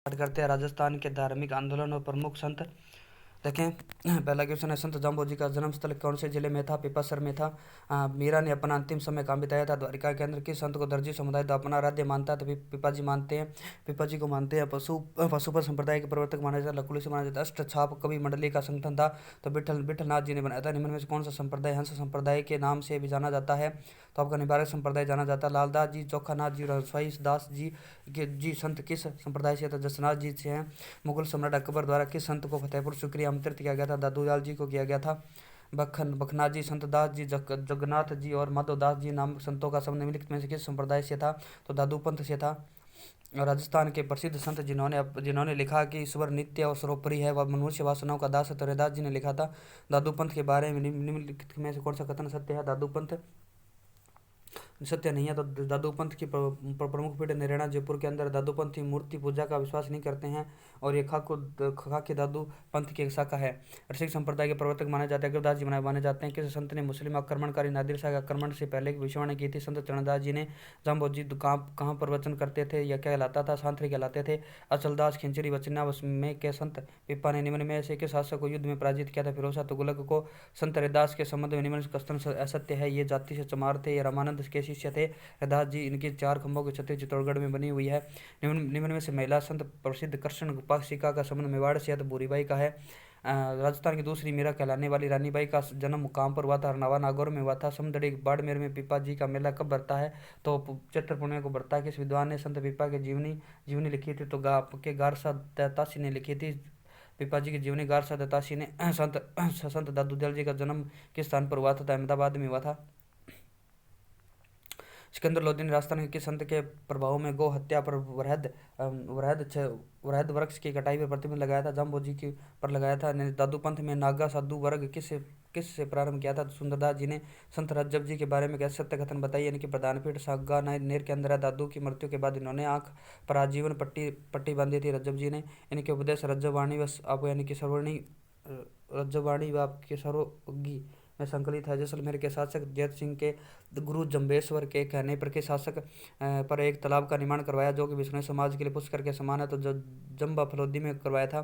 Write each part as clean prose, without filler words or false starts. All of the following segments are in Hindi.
बात करते हैं राजस्थान के धार्मिक आंदोलन और प्रमुख संत। देखें, पहला क्वेश्चन है, संत जाम्बोजी का जन्म स्थल कौन से जिले में था? पिपासर में था। मीरा ने अपना अंतिम समय कहाँ बिताया था? द्वारिका के अंदर। किस संत को दर्जी समुदाय अपना आराध्य मानता है? तो पिपाजी मानते हैं, पिपाजी को मानते हैं। पशुपत संप्रदाय के प्रवर्तक माना जाता है, लकुली से माना जाता है। अष्टछाप कवि मंडली का संगठन था, तो विठल नाथ जी ने बनाया था। निम्न में से कौन सा संप्रदाय हंस संप्रदाय के नाम से भी जाना जाता है? तो आपका निवारक संप्रदाय जाना जाता है। लालदास जी, चोखानाथ जी, रसवाई दास जी के जी संत किस संप्रदाय से? तो जसनाथ जी से हैं। मुगल सम्राट अकबर द्वारा किस संत को फतेहपुर सीकरी आमंत्रित किया गया था? दादूलाल जी को किया गया था। बखनाथ जी, संत दास जी, जगन्नाथ जी और माधवदास जी नामक संतों का संबंध निम्नलिखित में से किस संप्रदाय से था? तो दादू पंथ से था। और राजस्थान के प्रसिद्ध संत जिन्होंने लिखा कि ईश्वर नित्य और सर्वोपरि है, वह मनुष्य वासनाओं का दास है, तो रैदास जी ने लिखा था। दादू पंथ के बारे में निम्नलिखित में से कौन सा कथन सत्य है? दादू पंथ सत्य नहीं है। तो दादू पंथ की प्रमुख पीठ नरेना जयपुर के अंदर। दादू पंथ की मूर्ति पूजा का विश्वास नहीं करते हैं, और ये खाकी दादू पंथ की एक शाखा है। रसिक संप्रदाय के प्रवर्तक माने जाते हैं, गुरदास जी माने जाते हैं। किस संत ने मुस्लिम आक्रमणकारी नादिर शाह के आक्रमण से पहले की भविष्यवाणी की थी? संत चरणदास जी ने। जाम्बो जी कहाँ प्रवचन करते थे? यह क्या कहलाता था? सांथरी कहलाते थे। अचलदास खिंचरी वचना में के संत पिपा ने निम्न में से किस शासक को युद्ध में पराजित किया था? फिरोज शाह तुगलक को। संत रैदास के संबंध में निम्न कथन असत्य है, ये जाति से चमार थे, ये रामानंद के शिष्य थे। रैदास जी, इनकी 4 खंभों की छतरी चित्तौड़गढ़ में बनी हुई है। निम्न में से महिला संत प्रसिद्ध कृष्ण उपासिका का संबंध मेवाड़ से है, तो भूरीबाई का है। राजस्थान की दूसरी मीरा कहलाने वाली रानीबाई का जन्म मुकाम पर हुआ था, हरनावा नागौर में हुआ था। समदड़ी बाड़मेर में पीपा जी का मेला कब बढ़ता है? तो चैत्र पूर्णिमा को बढ़ता है। किस विद्वान ने संत पीपा के जीवनी जीवनी लिखी थी? तो के गारसा दत्तासी ने लिखी थी। पीपा जी की जीवनी गारसा दत्तासी ने। संत दादू दयाल जी का जन्म किस स्थान पर हुआ था? तो अहमदाबाद में हुआ था। सिकंदर लोदी ने राजस्थान के किस संत के प्रभाव में गौ हत्या पर वृहद वृक्ष की कटाई पर प्रतिबंध लगाया था? जाम्बो जी की पर लगाया था। दादू पंथ में नागा साधु वर्ग किस से प्रारंभ किया था? तो सुंदरदास जी ने। संत रज्जब जी के बारे में कैसे सत्य कथन बताइए? इनकी प्रधान पीठ सागा नेर के अंदर है। दादू की मृत्यु के बाद इन्होंने आंख पर आजीवन पट्टी बांधी थी रज्जब जी ने। इनके उपदेश रज्जबवाणी व आप यानी कि सर्वणी रज्जबवाणी व आपके सर्वज्ञी में संकलित है। जैसलमेर के शासक जैत सिंह के गुरु जम्बेश्वर के कहने पर के शासक पर एक तालाब का निर्माण करवाया, जो कि विष्णु समाज के लिए पुष्कर के समान है, तो जम्बा फलोदी में करवाया था।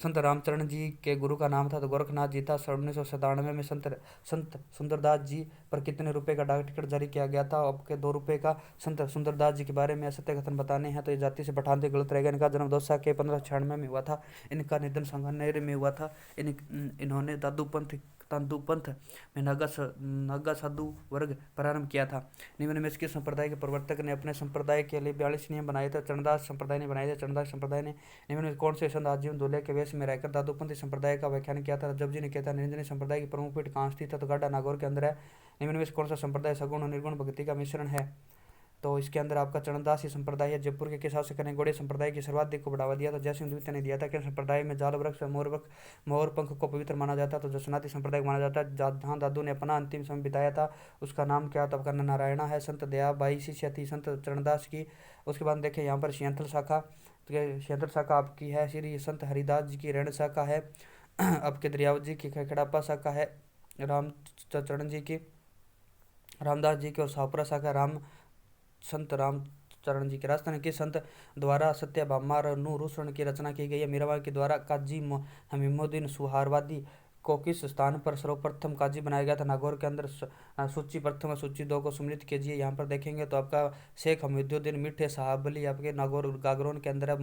संत रामचरण जी के गुरु का नाम था, तो गोरखनाथ जी था। 1997 में संत सुंदरदास जी पर कितने रुपए का डाक टिकट जारी किया गया था? आपके 2 रुपए का। संत सुंदरदास जी के बारे में असत्य कथन बताने हैं, तो ये जाति से पठान थे, गलत रहेगा। इनका जन्म दौसा के 1596 में हुआ था। इनका निधन संगमनेर में हुआ था। इन्होंने दादू पंथ में नागा साधु वर्ग प्रारंभ किया था। निम्न में किस संप्रदाय के प्रवर्तक ने अपने संप्रदाय के लिए 42 नियम बनाए थे? चरणदास संप्रदाय ने बनाए थे। चरणदास संप्रदाय ने। निम्न में कौन से संत आजीवन दूल्हे के वेश में रहकर दादूपंथी संप्रदाय का व्याख्यान किया था? जब जी ने किया था। निरंजनी संप्रदाय की प्रमुख पीठ कहाँ स्थित है? तो गाडा नागौर के अंदर है। निम्न में कौन सा संप्रदाय सगुण और निर्गुण भक्ति का मिश्रण है? तो इसके अंदर आपका चरणदासी संप्रदाय है। जयपुर के शासक ने गौड़े संप्रदाय की सर्वाधिक को बढ़ावा दिया था? जयसिंह द्वितीय ने दिया था। किन संप्रदाय में जाल वृक्ष मोर पंख को पवित्र माना जाता है? तो जसनाती संप्रदाय को माना जाता है। जहाँ दादू ने अपना अंतिम समय बिताया था, उसका नाम क्या था? आपका नारायणा है। संत दया बाई शिष्य थी संत चरणदास की। उसके बाद देखें यहाँ पर सियांथल शाखा, तो सियांथल शाखा आपकी है श्री संत हरिदास जी की ऋण शाखा है। आपके दरियावत जी की खड़ापा शाखा है। रामचरण जी की, रामदास जी की, और शाहपुरा शाखा संत रामचरण जी के। राजस्थान के संत द्वारा सत्यभामा अनुरूषण की रचना की गई है? मीराबाई के द्वारा काजी हमीमुद्दीन सुहारवादी को किस स्थान पर सर्वप्रथम काजी बनाया गया था? नागौर के अंदर। सूची प्रथम और सूची 2 को सम्मिलित कीजिए। यहाँ पर देखेंगे तो आपका शेख हमीदुद्दीन मीठे साहबली आपके नागौर गागरोन के अंदर है।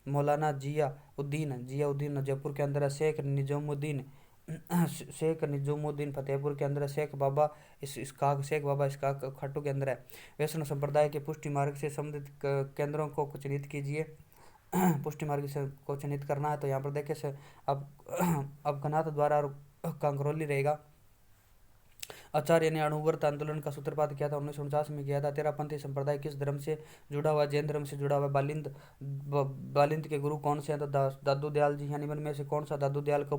मौलाना जियाउद्दीन जयपुर के अंदर है। शेख निजामुद्दीन फतेहपुर के अंदर है। शेख बाबा इसकाक खाटू के अंदर है। वैष्णव संप्रदाय के पुष्टि मार्ग से संबंधित केंद्रों को चिन्हित कीजिए। पुष्टि मार्ग से को चिन्हित करना है, तो यहाँ पर देखिए से अब कनाथ द्वारा कांकरोली रहेगा। आचार्य ने अणुव्रत आंदोलन का सूत्रपात किया था? 1949 में किया था। तेरापंथी संप्रदाय किस धर्म से जुड़ा हुआ? जैन धर्म से जुड़ा हुआ। बालिंद के गुरु कौन से हैं? तो दादू दयाल जी हैं। निम्न में से कौन सा दादू दयाल का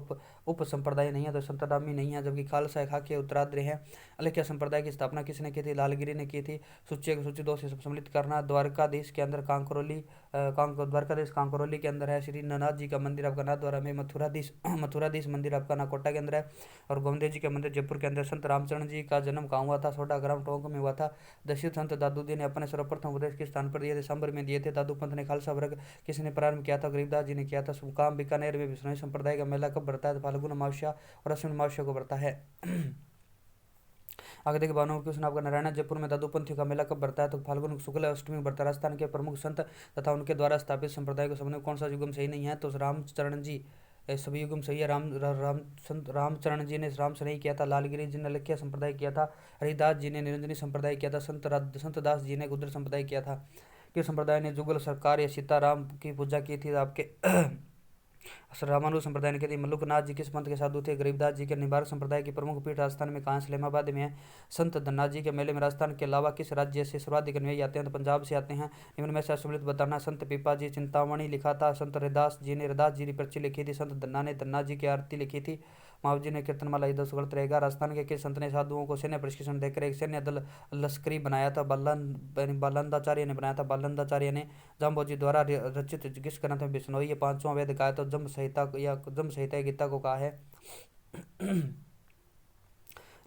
उप संप्रदाय नहीं है? तो संतरामी नहीं है, जबकि खालसा खाके उत्तराद्र है। अलेख्या संप्रदाय की स्थापना किसने की थी? लालगिरी ने की थी। सूची 2 से सम्मिलित करना। द्वारकाधीश के अंदर कांकरोली द्वारकाधीश कांकरोली के अंदर है। श्री ननाथ जी का मंदिर आपका नाथद्वारा में, मथुराधीश मथुराधीश मंदिर आपका नाकोटा के अंदर है। और गोविंद जी का मंदिर जयपुर के अंदर। संत रामचरण जी का जन्म कहाँ हुआ था? सोडा ग्राम टोंक में हुआ था। दक्षिण संत दादू जी ने अपने सर्वप्रथम उपदेश किस स्थान पर दिए थे? सांबर में दिए थे। दादू पंथ ने खालसा वर्ग किसने प्रारंभ किया था? गरीबदास जी ने किया था। मुकाम बीकानेर में विष्णु संप्रदाय का मेला कब बढ़ता है? फाल्गुन अमावस्या और अश्विन अमावस्या को बढ़ता है। आगे देखिए, भानु क्वेश्चन आपका, नारायण जयपुर में दादू पंथियों का मेला कब बढ़ता है? तो फाल्गुन शुक्ल अष्टमी में बढ़ता है। राजस्थान के प्रमुख संत तथा उनके द्वारा स्थापित संप्रदाय को समझने में कौन सा युगम सही नहीं है? तो रामचरण जी, सभी युगम सही है। संत रामचरण जी ने राम से नहीं किया था। लालगिरी जी ने लखिया संप्रदाय किया था। हरिदास जी ने निरंजनी संप्रदाय किया था। संत दास जी ने गुर्जर संप्रदाय किया था। किस संप्रदाय ने जुगल सरकार या सीताराम की पूजा की थी? आपके रामानुज संप्रदाय ने की थी। मल्लुकनाथ जी किस पंथ के साधु थे? गरीबदास जी के। निबारक संप्रदाय की प्रमुख पीठ राजस्थान में कहाँ? इस्लामाबाद में है। संत धन्ना जी के मेले में राजस्थान के अलावा किस राज्य से सर्वाधिक अनुयायी आते हैं? तो पंजाब से आते हैं। निम्न में से असुलित बताना। संत पीपा जी चिंतामणि लिखा था। संत रैदास जी ने रैदास जी की पर्ची लिखी थी। संत धन्ना ने धन्ना जी की आरती लिखी थी। माव जी ने कीर्तनमाला, ये दोस्त गलत रहेगा। राजस्थान के किस संत ने साधुओं को सैन्य प्रशिक्षण देकर एक सैन्य दल लश्करी बनाया था? बालंदाचार्य ने बनाया था। बालंदाचार्य ने। जाम्बोजी द्वारा रचित किस ग्रंथ में बिश्नोई ये पांचवां वेद कहा है? तो जम संहिता या जम संहिता गीता को कहा है।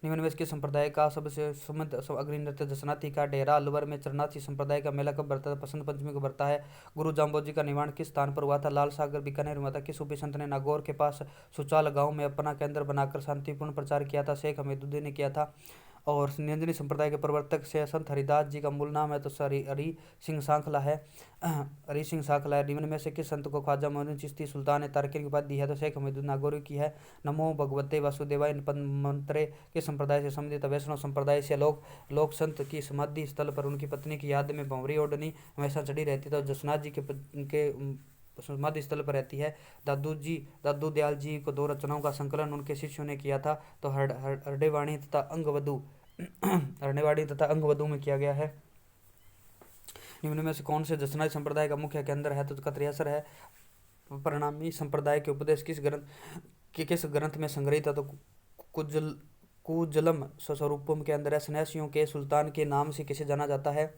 निम्न में किस संप्रदाय का सबसे समृद्ध अग्नि नृत्य दशनाथी का? डेरा अलवर में। चरनाथी संप्रदाय का मेला कब बढ़ता है? बसंत पंचमी को बढ़ता है। गुरु जाम्बोजी का निर्माण किस स्थान पर हुआ था? लाल सागर बीकानेर में हुआ था। किस सूफी संत ने नागौर के पास सुचाल गांव में अपना केंद्र बनाकर शांतिपूर्ण प्रचार किया था? शेख हमीदुद्दीन ने किया था। और निरंजनी संप्रदाय के प्रवर्तक से संत हरिदास जी का मूल नाम है? तो हरि सिंह सांखला है। हरि सिंह सांखला है। निम्न में से किस संत को ख्वाजा मोइनुद्दीन चिश्ती सुल्तान ने तारकिन की उपाधि दी है? तो शेख हमीदुद्दीन नागौरी की है। नमो भगवते वासुदेवाय मंत्रे किस संप्रदाय से संबंधित? वैष्णव संप्रदाय से। लोक संत की समाधि स्थल पर उनकी पत्नी की याद में भंवरी ओढ़नी हमेशा चढ़ी रहती थी। तो जसनाथ जी के समाधि स्थल पर रहती है। दादू दयाल जी को दो रचनाओं का संकलन उनके शिष्यों ने किया था। तो हरडेवाणी तथा अंगवधु हरडेवाणी तथा अंगवधु में किया गया है। निम्न में से कौन से जसनाथ संप्रदाय का मुख्य केंद्र है? तो कत्रियासर है। परिणामी संप्रदाय के उपदेश किस ग्रंथ में संग्रहित है? तो कुजलम स्वरूपम के अंदर है। सन्यासियों के सुल्तान के नाम से किसे जाना जाता है?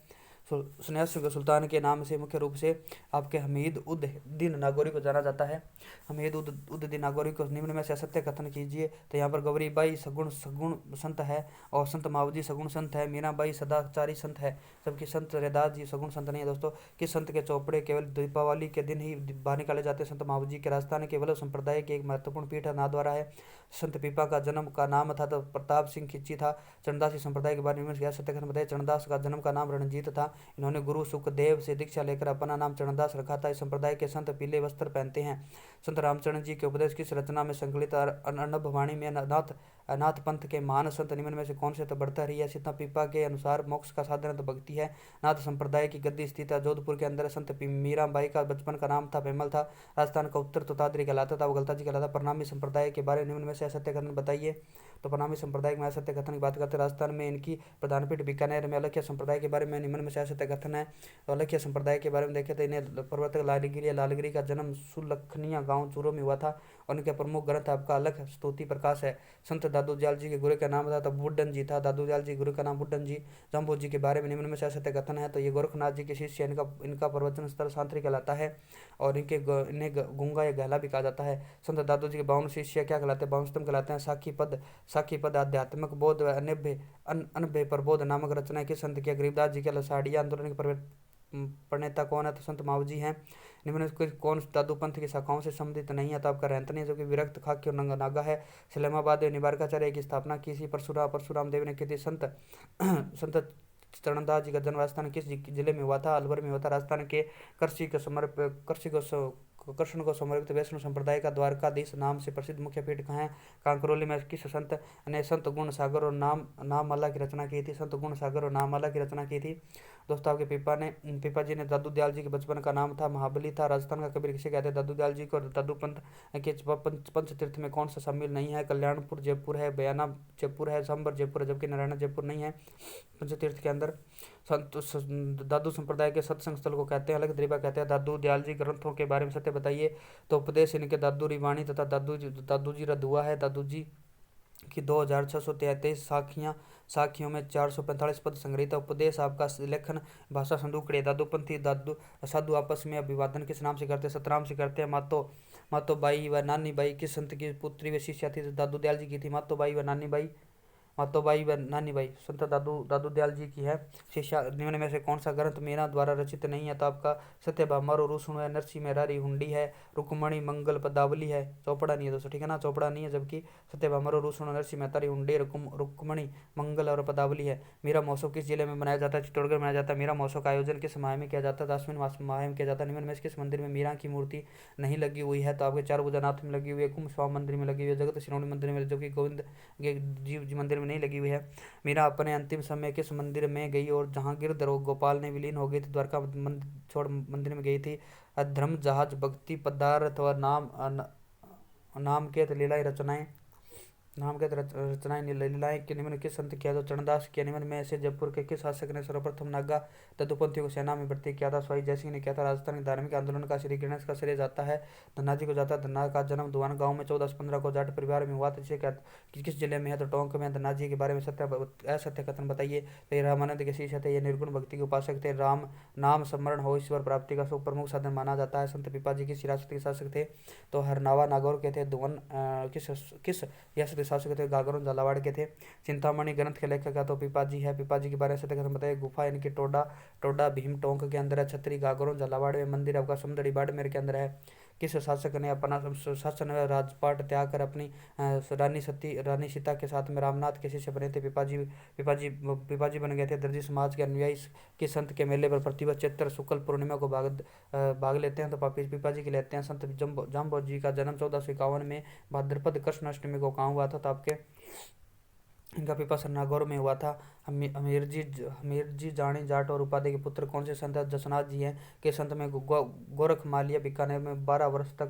सन्यासियों के सुल्तान के नाम से मुख्य रूप से आपके हमीद उद दीन नागौरी को जाना जाता है। हमीद उद दीन नागौरी को। निम्न में से असत्य कथन कीजिए। तो यहाँ पर गौरीबाई सगुण संत है और संत मावजी सगुण संत है। मीराबाई सदाचारी संत है, जबकि संत रैदास जी सगुण संत नहीं है। दोस्तों, किस संत के चौपड़े केवल दीपावली के दिन ही बाहर निकाले जाते हैं? संत मावजी के। राजस्थान के वल्लभ संप्रदाय की एक महत्वपूर्ण पीठ नाथद्वारा है। संत पीपा का जन्म का नाम था तो प्रताप सिंह खिच्ची था। चरणदासी संप्रदाय के बारे में सत्य कथन बताइए। चरणदास का जन्म का नाम रणजीत था। इन्होंने गुरु सुखदेव से दीक्षा लेकर अपना नाम चरणदास रखा था। इस संप्रदाय के संत पीले वस्त्र पहनते हैं। संत रामचरण जी के उपदेश किस रचना में संकलित? अर्णब वाणी में। अनाथ पंथ के महान संत निम्न में से कौन से? तो बढ़ता है। सीता पीपा के अनुसार मोक्ष का साधन तो भक्ति है। नाथ संप्रदाय की गद्दी स्थित है जोधपुर के अंदर। संत मीराबाई का बचपन का नाम था पेमल था। राजस्थान का उत्तर तोताद्री कहलाता था, वो गलता जी कहलाता। प्रणामी संप्रदाय के बारे में निम्न में से असत्य कथन बताइए। तो प्रणामी संप्रदाय में असत्य कथन की बात करते हैं। राजस्थान में इनकी प्रधान पीठ बीकानेर में। अलख्या संप्रदाय के बारे में निम्न में से असत्य कथन है। तो अलख्या संप्रदाय के बारे में देखें तो इन्हें प्रवर्तक लालगिरी का जन्म सुलखनिया गांव चूरू में हुआ था। उनके प्रमुख ग्रंथ आपका अलख स्तुति प्रकाश है। संत दादू दयाल जी के गुरु का नाम था तो बुड्ढन जी था। दादू दयाल जी गुरु का नाम बुड्ढन जी। जम्बो जी के बारे में निम्न में से असत्य कथन है। तो ये गोरखनाथ जी के शिष्य। इनका प्रवचन स्थल शांति कहलाता है और इन्हें गूंगा या गहला भी कहा जाता है। संत दादू जी के 52 शिष्य क्या कहलाते हैं? 52 स्तंभ कहलाते हैं। साखी पद आध्यात्मिक बोध व अनभ्य प्रबोध नामक रचना किस संत की? गरीबदास जी के। लसाड़िया आंदोलन के प्रणेता कौन है? तो संत मावजी हैं। निम्न कौन दादू पंथ की शाखाओं से संबंधित नहीं है? तो आपका रहंतनी है, जो कि विरक्त खाक्य और नागा है। इस्लामाबाद निबारकाचार्य की स्थापना की थी? परशुराम देव ने की थी। संत चरणदास जी का जन्म राजस्थान किस जिले में हुआ था? अलवर में हुआ था। राजस्थान के कृष्ण को समर्पित वैष्णव संप्रदाय का द्वारकाधीश नाम से प्रसिद्ध मुख्य पीठ कहाँ है? कांकरोली में। किस संत ने संत गुण सागर और नाममाला की रचना की थी? संत गुण सागर और नाममाला की रचना की थी। दोस्तों, आपके पीपा जी ने दादू दयाल जी के बचपन का नाम था महाबली था। राजस्थान का कबीर किसे कहते हैं? दादू दयाल जी को। दादू पंथ के पंच तीर्थ में कौन सा शामिल नहीं है? कल्याणपुर जयपुर है, बयाना जयपुर है, सांबर जयपुर है, जबकि नारायण जयपुर नहीं है पंचतीर्थ के अंदर। दादू संप्रदाय के सत्संग स्थल को कहते हैं अलग द्रीबा कहते हैं। दादू दयाल जी ग्रंथों के बारे में सत्य बताइए। तो उपदेश इनके दादू रिवाणी तथा दादू जी रधुआ है। दादू जी की 2633 साखियों में 445 पद संग्रहित है। उपदेश आपका लेखन भाषा संदूकड़ी। दादूपंथी दादू साधु आपस में अभिवादन किस नाम से करते हैं? सतनाम से करते हैं। मातो बाई व नानी बाई किस संत की पुत्री व शिष्या थी? दादू दयाल जी की थी। मातो बाई व नानी बाई, मातोबाई व नानी बाई संत दादू दयाल जी की है। शिष्या निम्न में से कौन सा ग्रंथ मेरा द्वारा रचित नहीं है? तो आपका सत्यभामारो रूसुण है, नरसी मेहरारी हुंडी है, रुक्मणी मंगल पदावली है। चौपड़ा नहीं है दोस्तों, ठीक है ना, चौपड़ा नहीं है, जबकि सत्यभामारो रूसुण, नरसी मेहतारी हुंडी, रुक्मणी मंगल और पदावली है। मेरा महोत्सव किस जिले में मनाया जाता है? चित्तौड़गढ़ मनाया जाता है। मेरा महोत्सव का आयोजन किस माह में किया जाता है? आश्विन माह में किया जाता है। निम्न में से किस मंदिर में मीरा की मूर्ति नहीं लगी हुई है? तो आपके चार भुजानाथ में लगी हुई है, कुंभ स्वामी मंदिर में लगी हुई है, जगत श्रोणी मंदिर में, जबकि गोविंद जीव जी मंदिर में नहीं लगी हुई है। मीरा अपने अंतिम समय किस मंदिर में गई और जहाँ गिरधर गोपाल ने विलीन हो गई थी? द्वारका छोड़ मंदिर में गई थी। अधर्म जहाज भक्ति पदार्थ और नाम के लीलाएं रचनाएं, नाम के रचनाएं लीलाएं के निम्न किस संत किया? तो चरणदास के। निम्न में से जयपुर के किस शासक ने सर्वप्रथम नागा तदुपंथियों को सेना में भर्ती किया था? स्वाई जयसिंह ने किया था। राजस्थान के धार्मिक आंदोलन का श्री गणेश का श्रेय जाता है धन्ना जी को जाता है। धन्ना का जन्म दुआन गांव में 1415 को जाट परिवार में हुआ था, जिसे किस जिले में है? तो टोंक में। धन्ना जी के बारे में असत्य कथन बताइए। तो ये रामानंद के शिष्य थे, ये निर्गुण भक्ति के उपासक थे, राम नाम स्मरण हो ईश्वर प्राप्ति का प्रमुख साधन माना जाता है। संत पिपाजी किस रियासत के शासक थे? तो हरनावा नागौर के थे। दुवन किस रियासत के शासक थे? गागरों झालावाड़ के थे। चिंतामणि ग्रंथ के लेखक का तो पिपाजी है। पिपाजी के बारे में सत्य कथन बताइए। गुफा इनकी टोडा भीम टोंक के अंदर है। छतरी गागरों झालावाड़ में। मंदिर आपका समुद्री बाड़मेर के अंदर है। किस शासक ने अपना शासन राजपाट त्याग कर अपनी रानी सीता के साथ में रामनाथ के शिष्य बने थे? पिपाजी बन गए थे। दर्जी समाज के अनुयायी किस संत के मेले पर प्रतिवर्ष चैत्र शुक्ल पूर्णिमा को भाग लेते हैं? तो पिपाजी के लेते हैं। संत जाम्बो जी का जन्म 1451 में भाद्रपद कृष्ण अष्टमी को कहाँ हुआ था? तो आपके इनका पिपा नागौर में हुआ था। हमीरजी जानी जाट और उपाध्याय के पुत्र कौन से संत? जसनाथ जी हैं। के संत में गोरख मालिया बीकानेर में 12 वर्ष तक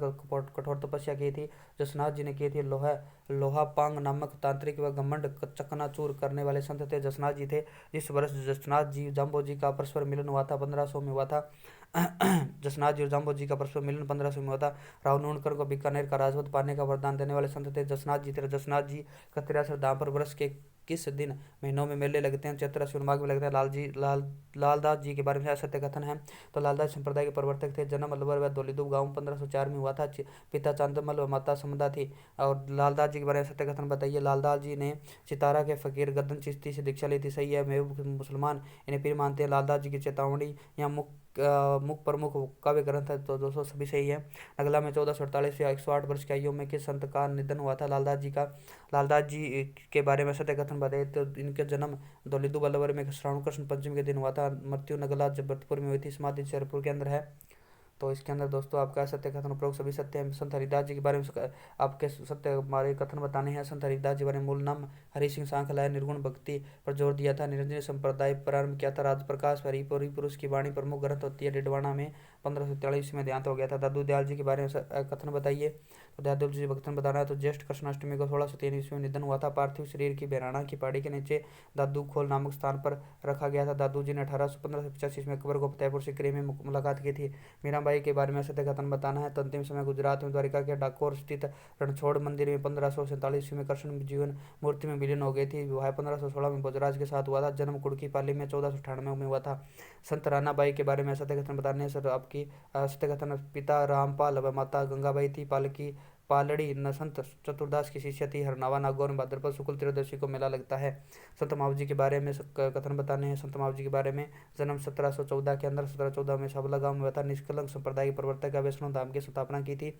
कठोर तपस्या की थी। जसनाथ जी ने की थी। लोहा पांग नामक तांत्रिक व घमंड चकनाचूर करने वाले संत थे, जसनाथ जी थे। जिस वर्ष जसनाथ जी जाम्बो जी का परस्पर मिलन हुआ था 1500 में हुआ था। जसनाथ जी और जाम्बो जी का परस्पर मिलन 1500 में हुआ था। राव नूनकर को बीकानेर का राजवत पाने का वरदान देने वाले संत थे, जसनाथ जी थे। जसनाथ जी का 83 धाम पर वर्ष के किस दिन महीनों में मेले लगते हैं? चैत्र अश्विन माघ में लगते हैं। लालदास जी के बारे में सत्य कथन है। तो लालदास संप्रदाय के प्रवर्तक थे। जन्म अलवर व धौलीदूब गाँव 1504 में हुआ था। पिता चांदमल व माता समदा थी। और लालदास जी के बारे में सत्य कथन बताइए। लालदास जी ने सितारा के फकीर गद्दन चिश्ती से दीक्षा ली थी। सही है, महबूब मुसलमान इन्हें पीर मानते हैं। लालदास जी की चेतावनी या मुख प्रमुख काव्य ग्रंथ है, तो दोस्तों सभी सही है। अगला में 1448 या 108 वर्ष की आयु में किस संत का निधन हुआ था? लालदास जी का। लालदास जी के बारे में सत्य कथन बताइए। तो इनके जन्म दौलीदू बल्लवर में श्रावण कृष्ण पंचमी के दिन हुआ था। मृत्यु नगला जबलपुर में हुई थी। समाधि शेरपुर के अंदर है। तो इसके अंदर दोस्तों आपका सत्य कथन उपरोक्त सभी सत्य है। संत हरिदास जी के बारे में आपके सत्य हमारे कथन बताने हैं। संत हरिदास जी बारे में मूल नाम हरि सिंह सांखलाय, निर्गुण भक्ति पर जोर दिया था। निरंजन संप्रदाय प्रारंभ किया था। राजप्रकाश हरिपुरी पुरुष की वाणी प्रमुख ग्रंथ होती है। डिडवाना में 1543 में देहांत हो गया था। दादू दयाल जी के बारे में कथन बताइए। तो दादू जी कथन बताना है। तो ज्येष्ठ कृष्णाष्टमी को 1603 ईस्वी में निधन हुआ था। पार्थिव शरीर की बेराना की पहाड़ी के नीचे दादू खोल नामक स्थान पर रखा गया था। दादू जी ने 1885 में अकबर को फतेहपुर सीकरी में मुलाकात की थी। मीराबाई के बारे में सत्य कथन बताना है। तो अंतिम समय गुजरात में द्वारिका के डाकोर स्थित रणछोड़ मंदिर में 1547 में कृष्ण जीवन मूर्ति में विलीन हो गई थी। विवाह 1516 में भोजराज के साथ हुआ था। जन्म कुड़की पाली में 1498 में हुआ था। संत रानाबाई के बारे में सत्य कथन बताने सर आपकी सत्य कथन। पिता रामपाल व माता गंगाबाई थी। पालड़ी न संत चतुरदास की शिष्य थी। हरनावा नागौर में भाद्रपद शुक्ल त्रयोदशी को मेला लगता है। संत मावजी के बारे में कथन बताने हैं। संत मावजी के बारे में जन्म 1714 के अंदर 1714 में सबला गांव में हुआ था। निष्कलंक संप्रदाय के प्रवर्तक वैष्णव धाम की स्थापना की थी।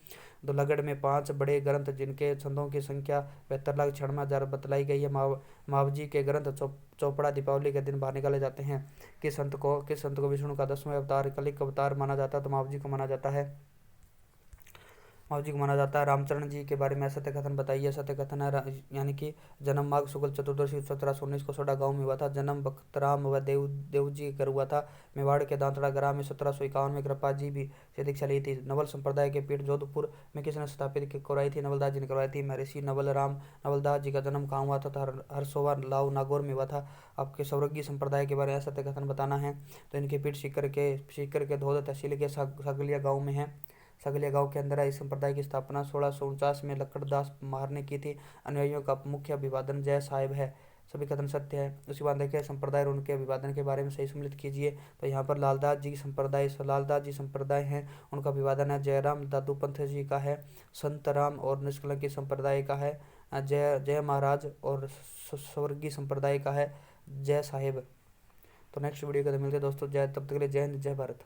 दुल्लगढ़ में 5 बड़े ग्रंथ जिनके छंदों की संख्या 72,96,000 बतलाई गई है। मावजी के ग्रंथ चौपड़ा दीपावली के दिन बाहर निकाले जाते हैं। किस संत को विष्णु का 10वां अवतार कलिक अवतार माना जाता है? तो मावजी को माना जाता है। मावजी को माना जाता है। रामचरण जी के बारे में सत्य कथन बताइए। सत्य कथन है यानी कि जन्म माघ शुक्ल चतुर्दशी 1719 को सोडा गांव में हुआ था। जन्म भक्तराम व देव जी कर हुआ था। मेवाड़ के दांतड़ा ग्राम में 1751 में कृपा जी भी से दीक्षा ली थी। नवल संप्रदाय के पीठ जोधपुर में किसने स्थापित करवाई थी? नवलदास जी ने करवाई थी। महर्षि नवलदास जी का जन्म कहाँ हुआ था? तो हरसोवा लाव नागौर में हुआ था। आपके सौरगी संप्रदाय के बारे में सत्य कथन बताना है। तो इनके पीठ सीकर के धोद तहसील के सगलिया गाँव में है। सगलिया गांव के अंदर इस संप्रदाय की स्थापना 1649 में लक्कड़दास महार ने की थी। अनुयायियों का मुख्य अभिवादन जय साहिब है। सभी कथन सत्य है। उसी बात देखें संप्रदाय और उनके अभिवादन के बारे में सही सम्मिलित कीजिए। तो यहाँ पर लालदास जी की संप्रदाय हैं, उनका अभिवादन है। जयराम दादू पंथ जी का है। संत राम और निष्कलंकी संप्रदाय का है। जय जय महाराज और स्वर्गीय संप्रदाय का है। जय साहेब। तो नेक्स्ट वीडियो के अंदर मिलते हैं दोस्तों। जय, तब तक के लिए जय हिंद, जय भारत।